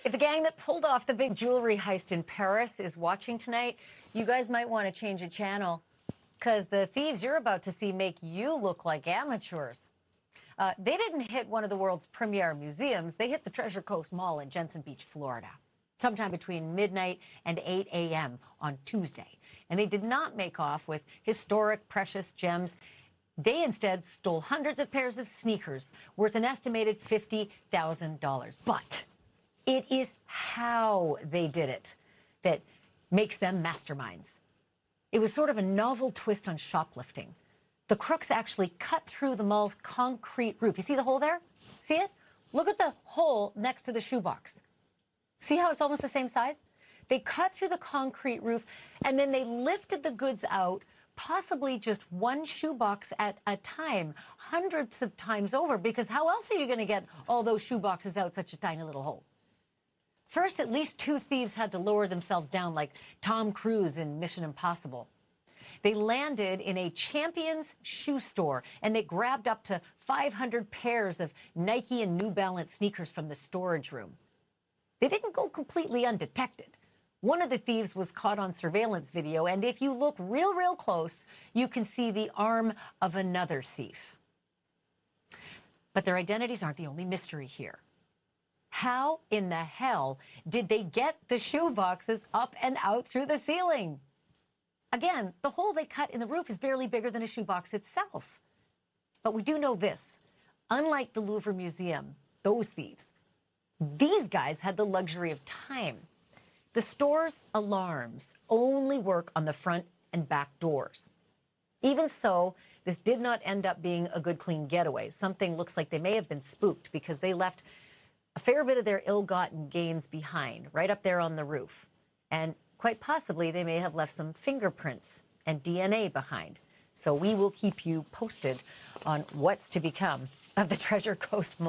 If the gang that pulled off the big jewelry heist in Paris is watching tonight, you guys might want to change the channel, because the thieves you're about to see make you look like amateurs. They didn't hit one of the world's premier museums. They hit the Treasure Coast Mall in Jensen Beach, Florida, sometime between midnight and 8 a.m. on Tuesday. And they did not make off with historic, precious gems. They instead stole hundreds of pairs of sneakers worth an estimated $50,000. But it is how they did it that makes them masterminds. It was sort of a novel twist on shoplifting. The crooks actually cut through the mall's concrete roof. You see the hole there? See it? Look at the hole next to the shoebox. See how it's almost the same size? They cut through the concrete roof, and then they lifted the goods out, possibly just one shoebox at a time, hundreds of times over, because how else are you going to get all those shoeboxes out such a tiny little hole? First, at least two thieves had to lower themselves down like Tom Cruise in Mission Impossible. They landed in a Champions shoe store, and they grabbed up to 500 pairs of Nike and New Balance sneakers from the storage room. They didn't go completely undetected. One of the thieves was caught on surveillance video, and if you look real close, you can see the arm of another thief. But their identities aren't the only mystery here. How in the hell did they get the shoe boxes up and out through the ceiling? Again, the hole they cut in the roof is barely bigger than a shoebox itself. But we do know this. Unlike the Louvre Museum, those thieves, these guys had the luxury of time. The store's alarms only work on the front and back doors. Even so, this did not end up being a good, clean getaway. Something looks like they may have been spooked because they left a fair bit of their ill-gotten gains behind, right up there on the roof. And quite possibly, they may have left some fingerprints and DNA behind. So we will keep you posted on what's to become of the Treasure Coast Mall.